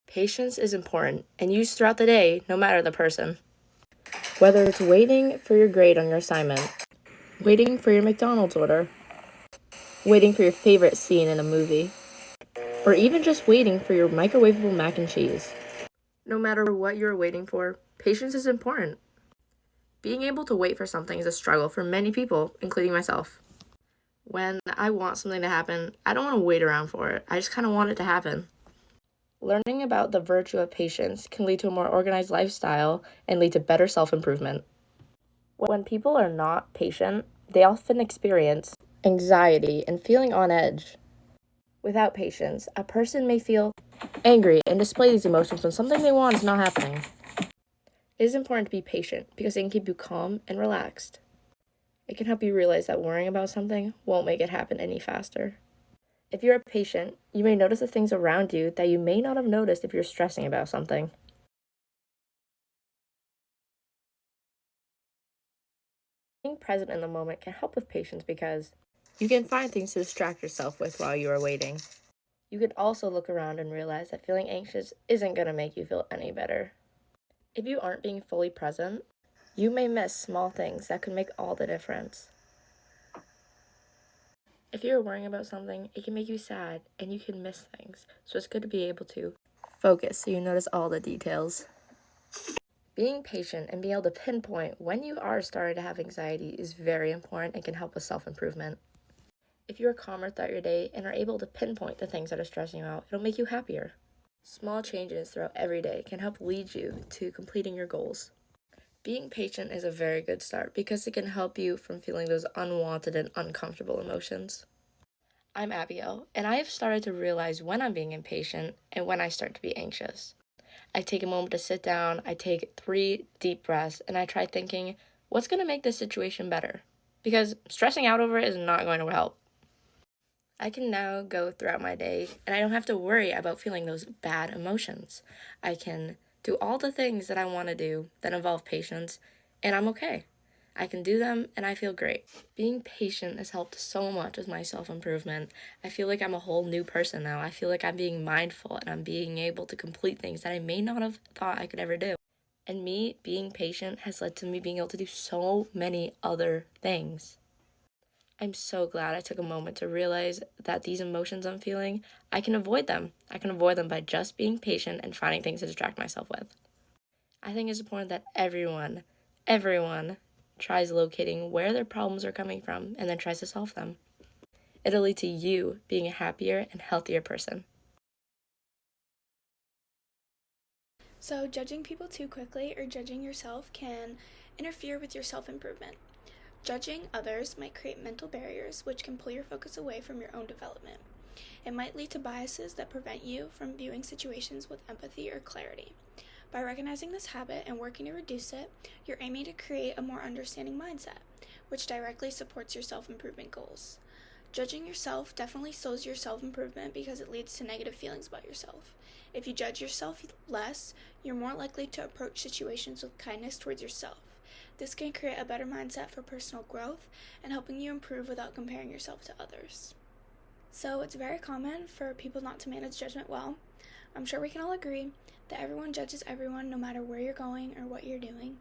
Patience is important and used throughout the day, no matter the person. Whether it's waiting for your grade on your assignment, waiting for your McDonald's order, waiting for your favorite scene in a movie, or even just waiting for your microwavable mac and cheese. No matter what you're waiting for, patience is important. Being able to wait for something is a struggle for many people, including myself. When I want something to happen, I don't want to wait around for it. I just kind of want it to happen. Learning about the virtue of patience can lead to a more organized lifestyle and lead to better self-improvement. When people are not patient, they often experience anxiety and feeling on edge. Without patience, a person may feel angry and display these emotions when something they want is not happening. It is important to be patient because it can keep you calm and relaxed. It can help you realize that worrying about something won't make it happen any faster. If you're patient, you may notice the things around you that you may not have noticed if you're stressing about something. Being present in the moment can help with patience because you can find things to distract yourself with while you are waiting. You could also look around and realize that feeling anxious isn't going to make you feel any better. If you aren't being fully present, you may miss small things that could make all the difference. If you're worrying about something, it can make you sad and you can miss things. So it's good to be able to focus so you notice all the details. Being patient and being able to pinpoint when you are starting to have anxiety is very important and can help with self-improvement. If you are calmer throughout your day and are able to pinpoint the things that are stressing you out, it'll make you happier. Small changes throughout every day can help lead you to completing your goals. Being patient is a very good start because it can help you from feeling those unwanted and uncomfortable emotions. I'm Abigail, and I have started to realize when I'm being impatient and when I start to be anxious. I take a moment to sit down, I take 3 deep breaths, and I try thinking, what's going to make this situation better? Because stressing out over it is not going to help. I can now go throughout my day, and I don't have to worry about feeling those bad emotions. I can do all the things that I want to do that involve patience, and I'm okay. I can do them, and I feel great. Being patient has helped so much with my self-improvement. I feel like I'm a whole new person now. I feel like I'm being mindful, and I'm being able to complete things that I may not have thought I could ever do. And me being patient has led to me being able to do so many other things. I'm so glad I took a moment to realize that these emotions I'm feeling, I can avoid them. I can avoid them by just being patient and finding things to distract myself with. I think it's important that everyone tries locating where their problems are coming from and then tries to solve them. It'll lead to you being a happier and healthier person. So, judging people too quickly or judging yourself can interfere with your self improvement. Judging others might create mental barriers which can pull your focus away from your own development. It might lead to biases that prevent you from viewing situations with empathy or clarity. By recognizing this habit and working to reduce it, you're aiming to create a more understanding mindset, which directly supports your self improvement goals. Judging yourself definitely slows your self improvement because it leads to negative feelings about yourself. If you judge yourself less, you're more likely to approach situations with kindness towards yourself. This can create a better mindset for personal growth and helping you improve without comparing yourself to others. So, it's very common for people not to manage judgment well. I'm sure we can all agree that everyone judges everyone no matter where you're going or what you're doing.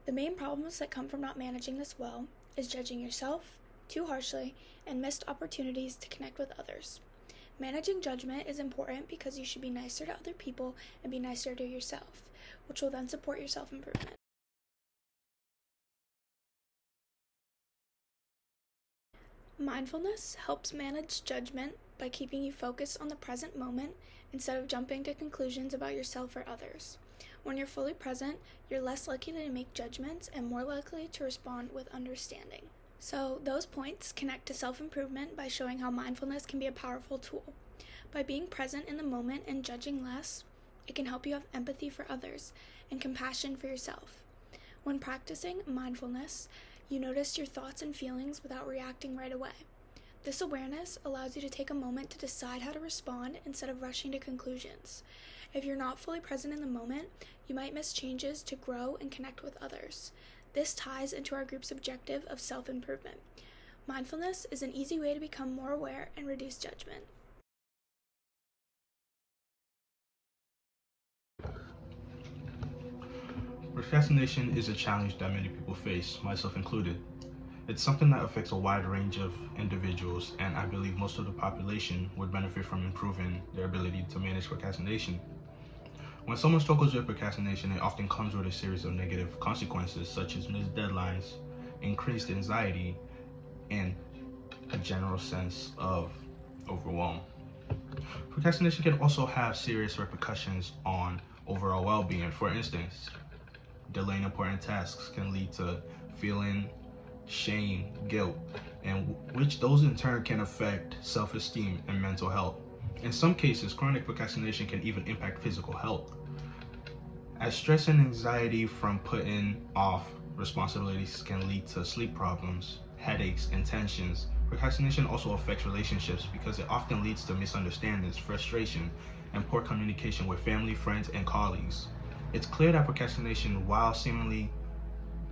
The main problems that come from not managing this well is judging yourself too harshly and missed opportunities to connect with others. Managing judgment is important because you should be nicer to other people and be nicer to yourself, which will then support your self-improvement. Mindfulness helps manage judgment by keeping you focused on the present moment instead of jumping to conclusions about yourself or others. When you're fully present, you're less likely to make judgments and more likely to respond with understanding. So, those points connect to self-improvement by showing how mindfulness can be a powerful tool. By being present in the moment and judging less, it can help you have empathy for others and compassion for yourself. When practicing mindfulness, you notice your thoughts and feelings without reacting right away. This awareness allows you to take a moment to decide how to respond instead of rushing to conclusions. If you're not fully present in the moment, you might miss changes to grow and connect with others. This ties into our group's objective of self-improvement. Mindfulness is an easy way to become more aware and reduce judgment. Procrastination is a challenge that many people face, myself included. It's something that affects a wide range of individuals, and I believe most of the population would benefit from improving their ability to manage procrastination. When someone struggles with procrastination, it often comes with a series of negative consequences, such as missed deadlines, increased anxiety, and a general sense of overwhelm. Procrastination can also have serious repercussions on overall well-being. For instance, delaying important tasks can lead to feeling shame, guilt, and which those in turn can affect self-esteem and mental health. In some cases, chronic procrastination can even impact physical health, as stress and anxiety from putting off responsibilities can lead to sleep problems, headaches, and tensions. Procrastination also affects relationships because it often leads to misunderstandings, frustration, and poor communication with family, friends, and colleagues. It's clear that procrastination, while seemingly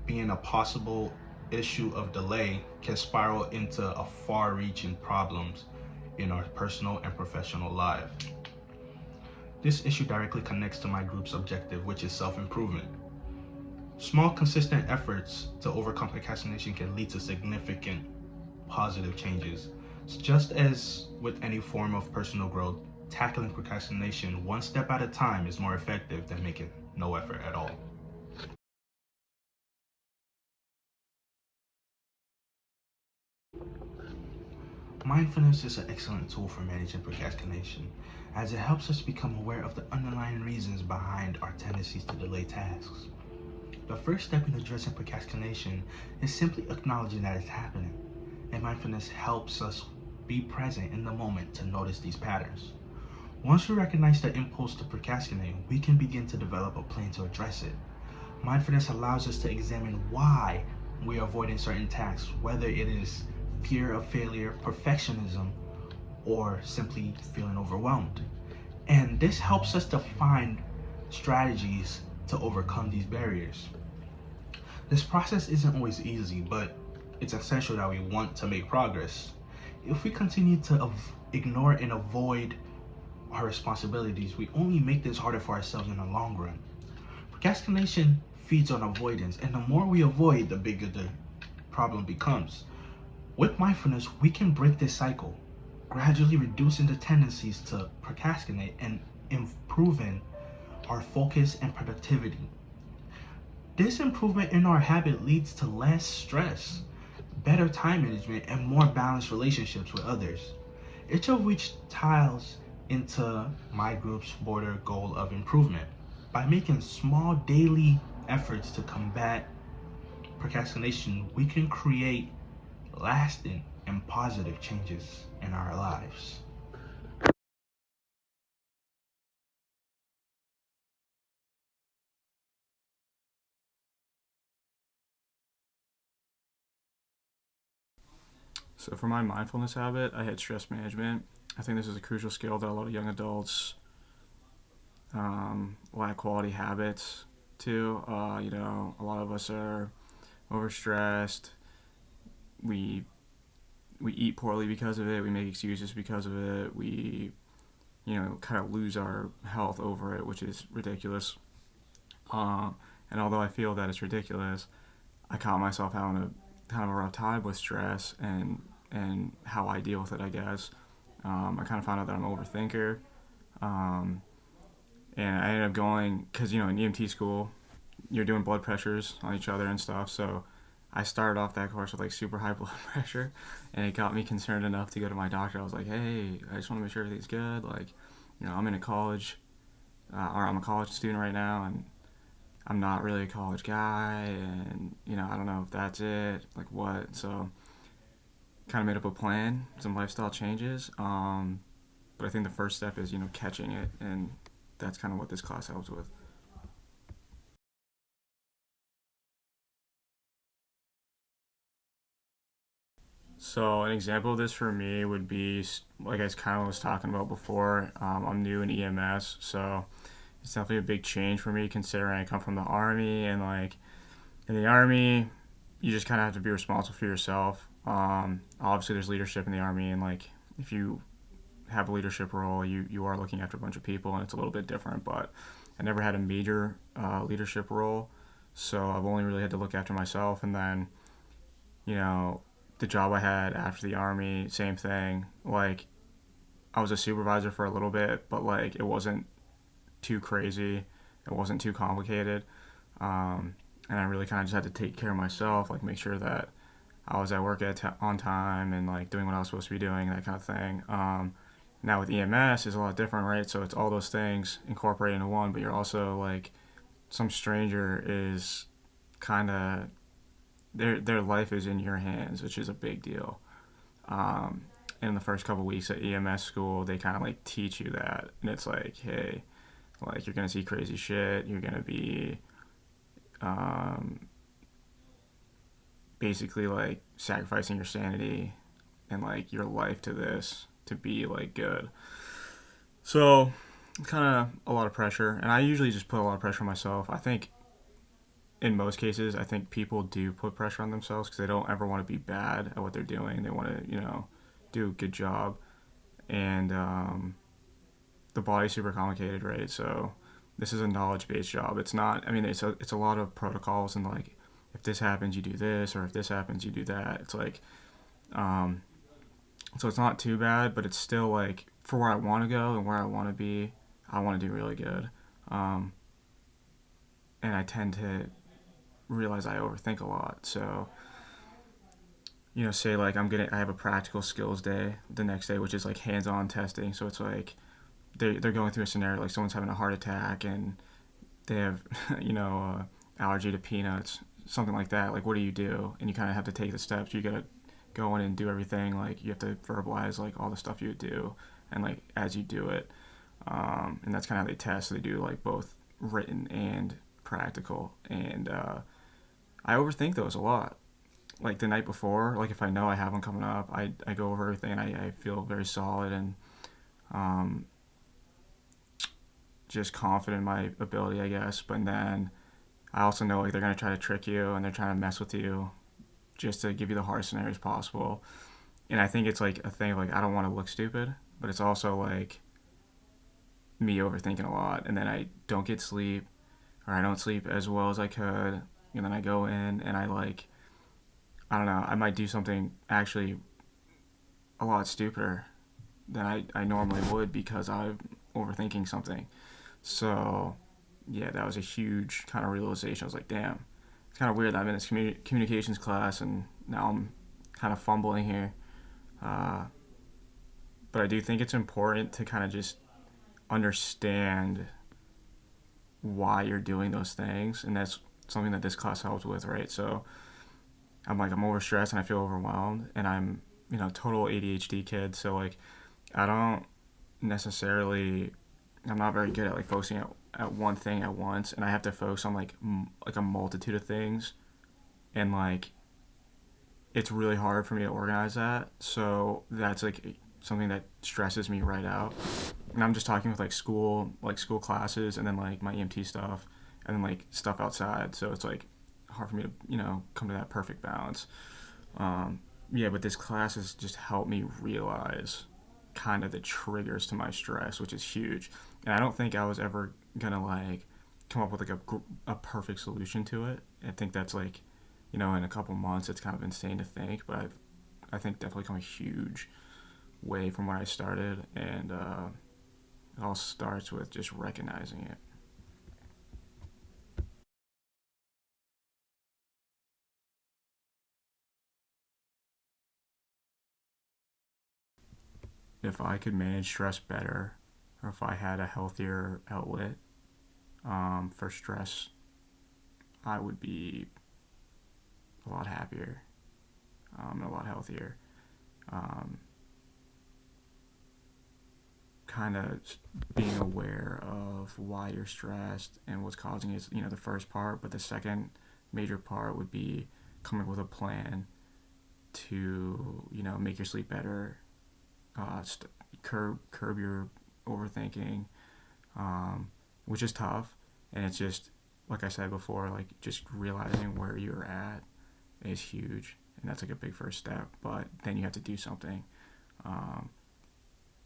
being a possible issue of delay, can spiral into a far-reaching problems in our personal and professional lives. This issue directly connects to my group's objective, which is self-improvement. Small, consistent efforts to overcome procrastination can lead to significant positive changes. Just as with any form of personal growth, tackling procrastination one step at a time is more effective than making no effort at all. Mindfulness is an excellent tool for managing procrastination, as it helps us become aware of the underlying reasons behind our tendencies to delay tasks. The first step in addressing procrastination is simply acknowledging that it's happening, and mindfulness helps us be present in the moment to notice these patterns. Once we recognize the impulse to procrastinate, we can begin to develop a plan to address it. Mindfulness allows us to examine why we are avoiding certain tasks, whether it is fear of failure, perfectionism, or simply feeling overwhelmed. And this helps us to find strategies to overcome these barriers. This process isn't always easy, but it's essential that we want to make progress. If we continue to ignore and avoid our responsibilities, we only make this harder for ourselves in the long run. Procrastination feeds on avoidance, and the more we avoid, the bigger the problem becomes. With mindfulness, we can break this cycle, gradually reducing the tendencies to procrastinate and improving our focus and productivity. This improvement in our habit leads to less stress, better time management, and more balanced relationships with others, each of which ties into my group's broader goal of improvement. By making small daily efforts to combat procrastination, we can create lasting and positive changes in our lives. So for my mindfulness habit, I had stress management. I think this is a crucial skill that a lot of young adults lack quality habits too. A lot of us are overstressed. We eat poorly because of it. We make excuses because of it. We kind of lose our health over it, which is ridiculous. And although I feel that it's ridiculous, I caught myself having a kind of a rough time with stress and how I deal with it, I guess. I kind of found out that I'm an overthinker. And I ended up going, because, in EMT school, you're doing blood pressures on each other and stuff. So I started off that course with like super high blood pressure, and it got me concerned enough to go to my doctor. I was like, hey, I just want to make sure everything's good. Like, I'm in a college, or I'm a college student right now, and I'm not really a college guy, and, I don't know if that's it, like what. So kind of made up a plan, some lifestyle changes. But I think the first step is, catching it, and that's kind of what this class helps with. So an example of this for me would be, like I kind of was talking about before, I'm new in EMS, so it's definitely a big change for me considering I come from the Army, and like in the Army, you just kind of have to be responsible for yourself. Obviously there's leadership in the Army, and like if you have a leadership role, you are looking after a bunch of people, and it's a little bit different, but I never had a major leadership role. So I've only really had to look after myself. And then, you know, the job I had after the army, same thing. Like, I was a supervisor for a little bit, but like it wasn't too crazy. It wasn't too complicated. And I really kind of just had to take care of myself, like make sure that I was at work on time and like doing what I was supposed to be doing, that kind of thing. Now with EMS, it's a lot different, right? So it's all those things incorporated into one, but you're also like some stranger is kind of their life is in your hands, which is a big deal. Um, in the first couple weeks at EMS school, they kind of like teach you that, and it's like, hey, like you're gonna see crazy shit. You're gonna be um, basically like sacrificing your sanity and like your life to this to be like good. So kind of a lot of pressure, and I usually just put a lot of pressure on myself. I think in most cases, I think people do put pressure on themselves because they don't ever want to be bad at what they're doing. They want to, do a good job, and the body's super complicated, right? So this is a knowledge-based job. It's not. I mean, it's a lot of protocols and like, if this happens, you do this, or if this happens, you do that. It's like, um, so it's not too bad, but it's still like for where I want to go and where I want to be, I want to do really good. Um, and I tend to realize I overthink a lot. So, say like I have a practical skills day the next day, which is like hands-on testing. So it's like they're going through a scenario like someone's having a heart attack and they have, allergy to peanuts, something like that. Like, what do you do? And you kind of have to take the steps. You gotta go in and do everything. Like, you have to verbalize like all the stuff you would do, and like as you do it. And that's kind of how they test. So they do like both written and practical. And I overthink those a lot. Like the night before, like if I know I have one coming up, I go over everything and I feel very solid and um, just confident in my ability, I guess. But then I also know like they're gonna try to trick you and they're trying to mess with you just to give you the hardest scenarios possible. And I think it's like a thing of like I don't want to look stupid, but it's also like me overthinking a lot, and then I don't get sleep or I don't sleep as well as I could, and then I go in and I don't know, I might do something actually a lot stupider than I normally would because I'm overthinking something. So yeah, that was a huge kind of realization. I was like, damn, it's kind of weird that I'm in this communications class and now I'm kind of fumbling here. Uh, but I do think it's important to kind of just understand why you're doing those things, and that's something that this class helps with, right? So I'm overstressed and I feel overwhelmed, and I'm total ADHD kid, so like I don't necessarily I'm not very good at like focusing at one thing at once, and I have to focus on like a multitude of things, and like it's really hard for me to organize that. So that's like something that stresses me right out. And I'm just talking with like school classes, and then like my EMT stuff, and then like stuff outside. So it's like hard for me to come to that perfect balance. Yeah, but this class has just helped me realize kind of the triggers to my stress, which is huge. And I don't think I was ever gonna like come up with like a perfect solution to it. I think that's like, in a couple months, it's kind of insane to think, but I think definitely come a huge way from where I started, and it all starts with just recognizing it. If I could manage stress better, or if I had a healthier outlet for stress, I would be a lot happier, and a lot healthier. Um, kind of being aware of why you're stressed and what's causing it is, the first part. But the second major part would be coming up with a plan to, make your sleep better, curb your overthinking, which is tough. And it's just, like I said before, like just realizing where you're at is huge. And that's like a big first step. But then you have to do something. Um,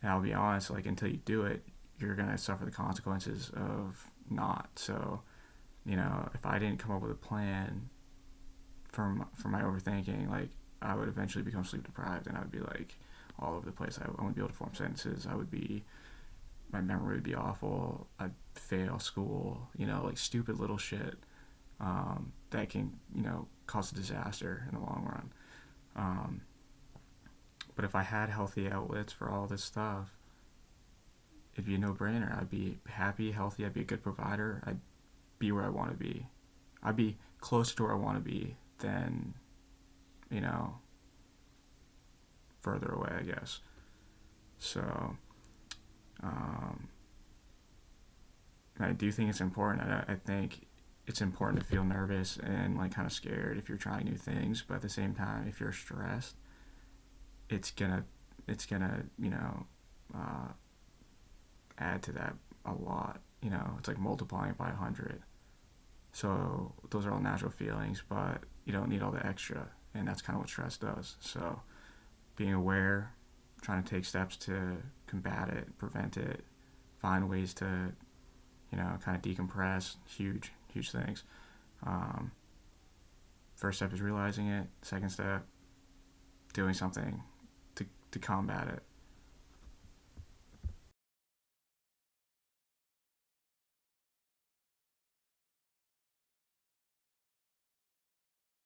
and I'll be honest, like until you do it, you're gonna suffer the consequences of not. So if I didn't come up with a plan for my overthinking, like I would eventually become sleep deprived, and I would be like all over the place. I wouldn't be able to form sentences. My memory would be awful. I'd fail school. Like stupid little shit that can cause a disaster in the long run. Um, but if I had healthy outlets for all this stuff, it'd be a no-brainer. I'd be happy, healthy. I'd be a good provider. I'd be where I want to be. I'd be closer to where I want to be than, you know, further away, I guess. So, um, I do think it's important. I think it's important to feel nervous and like kind of scared if you're trying new things, but at the same time, if you're stressed, it's gonna uh, add to that a lot. It's like multiplying it by 100. So those are all natural feelings, but you don't need all the extra, and that's kind of what stress does. So being aware, trying to take steps to combat it, prevent it, find ways to kind of decompress, huge things. Um, First step is realizing it. Second step, doing something to combat it.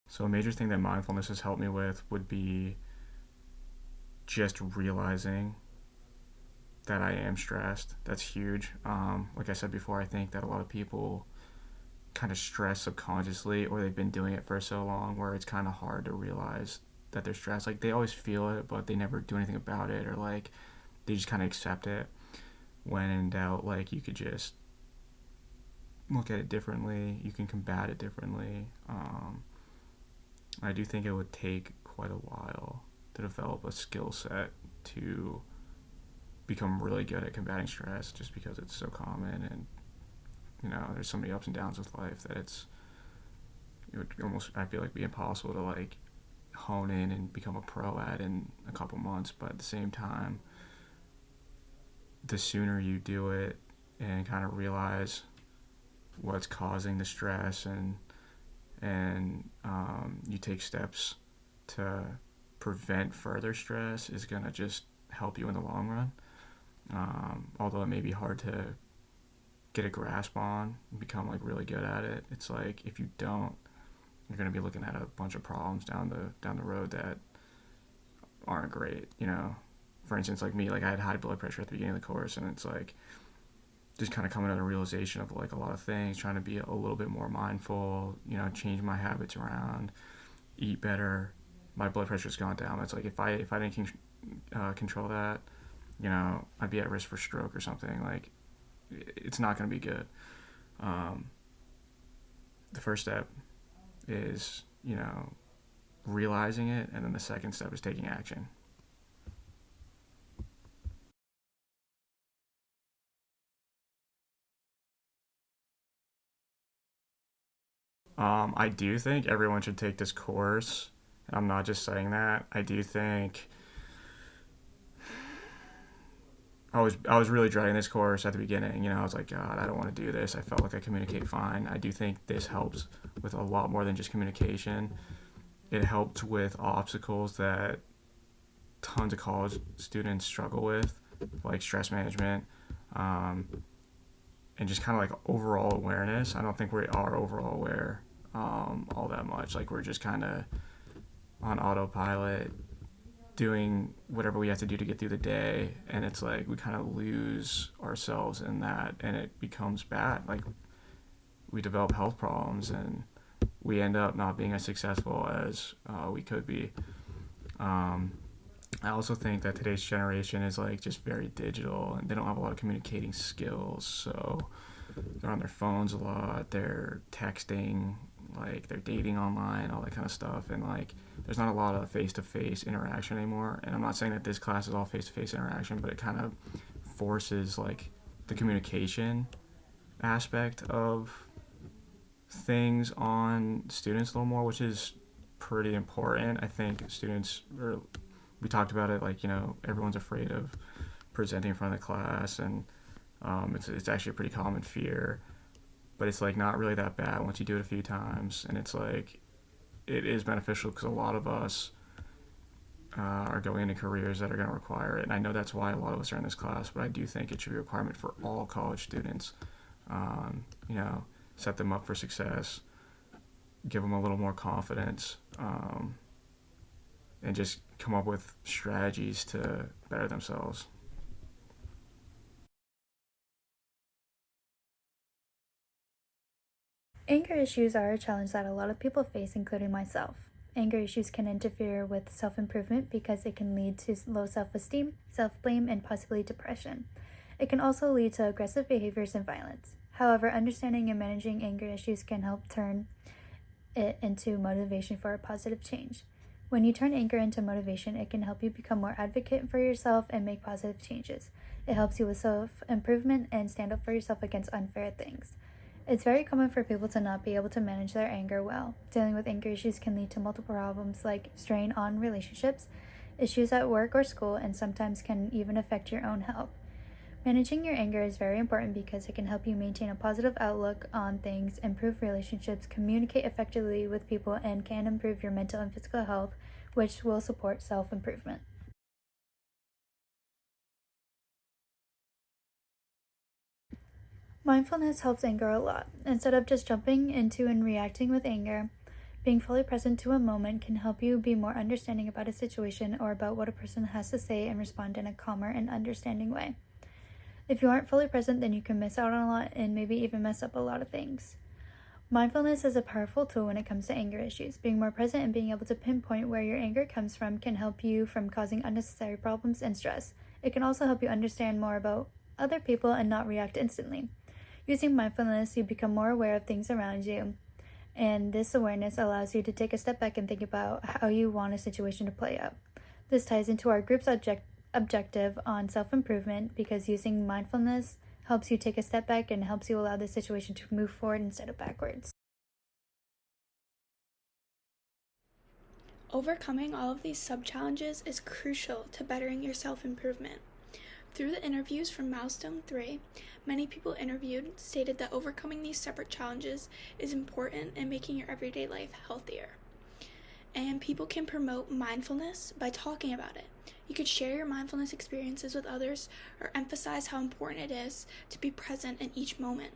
So a major thing that mindfulness has helped me with would be just realizing that I am stressed. That's huge. Like I said before, I think that a lot of people kind of stress subconsciously, or they've been doing it for so long where it's kind of hard to realize that they're stressed. Like they always feel it, but they never do anything about it, or like they just kind of accept it. When in doubt, like you could just look at it differently. You can combat it differently. I do think it would take quite a while to develop a skill set to become really good at combating stress, just because it's so common, and there's so many ups and downs with life that it would almost, I feel like, be impossible to like hone in and become a pro at in a couple months. But at the same time, the sooner you do it and kind of realize what's causing the stress, and you take steps to prevent further stress, is gonna just help you in the long run. Although it may be hard to get a grasp on and become like really good at it, it's like if you don't, you're gonna be looking at a bunch of problems down the road that aren't great. For instance, like me, like I had high blood pressure at the beginning of the course, and it's like just kind of coming to a realization of like a lot of things, trying to be a little bit more mindful, change my habits around, eat better. My blood pressure's gone down. It's like if I didn't control that, I'd be at risk for stroke or something. Like it's not going to be good. The first step is realizing it, and then the second step is taking action. I do think everyone should take this course. I'm not just saying that. I do think I was really dreading this course at the beginning. I was like, God, I don't want to do this. I felt like I communicate fine. I do think this helps with a lot more than just communication. It helped with obstacles that tons of college students struggle with, like stress management, and just kind of like overall awareness. I don't think we are overall aware all that much. Like we're just kind of on autopilot, doing whatever we have to do to get through the day, and it's like we kind of lose ourselves in that, and it becomes bad. Like we develop health problems, and we end up not being as successful as we could be. I also think that today's generation is like just very digital, and they don't have a lot of communicating skills. So they're on their phones a lot, they're texting, like they're dating online, all that kind of stuff, and like there's not a lot of face-to-face interaction anymore. And I'm not saying that this class is all face-to-face interaction, but it kind of forces like the communication aspect of things on students a little more, which is pretty important. I think we talked about it, like everyone's afraid of presenting in front of the class, and it's actually a pretty common fear. but it's like not really that bad once you do it a few times, and it's like it is beneficial because a lot of us are going into careers that are going to require it, and I know that's why a lot of us are in this class, but I do think it should be a requirement for all college students. You know, set them up for success, give them a little more confidence, and just come up with strategies to better themselves. Anger issues are a challenge that a lot of people face, including myself. Anger issues can interfere with self-improvement because it can lead to low self-esteem, self-blame, and possibly depression. It can also lead to aggressive behaviors and violence. However, understanding and managing anger issues can help turn it into motivation for a positive change. When you turn anger into motivation, it can help you become more advocate for yourself and make positive changes. It helps you with self-improvement and stand up for yourself against unfair things. It's very common for people to not be able to manage their anger well. Dealing with anger issues can lead to multiple problems like strain on relationships, issues at work or school, and sometimes can even affect your own health. Managing your anger is very important because it can help you maintain a positive outlook on things, improve relationships, communicate effectively with people, and can improve your mental and physical health, which will support self-improvement. Mindfulness helps anger a lot. Instead of just jumping into and reacting with anger, being fully present to a moment can help you be more understanding about a situation or about what a person has to say and respond in a calmer and understanding way. If you aren't fully present, then you can miss out on a lot and maybe even mess up a lot of things. Mindfulness is a powerful tool when it comes to anger issues. Being more present and being able to pinpoint where your anger comes from can help you from causing unnecessary problems and stress. It can also help you understand more about other people and not react instantly. Using mindfulness, you become more aware of things around you, and this awareness allows you to take a step back and think about how you want a situation to play out. This ties into our group's objective on self-improvement because using mindfulness helps you take a step back and helps you allow the situation to move forward instead of backwards. Overcoming all of these sub-challenges is crucial to bettering your self-improvement. Through the interviews from Milestone 3, many people interviewed stated that overcoming these separate challenges is important in making your everyday life healthier. And people can promote mindfulness by talking about it. You could share your mindfulness experiences with others or emphasize how important it is to be present in each moment.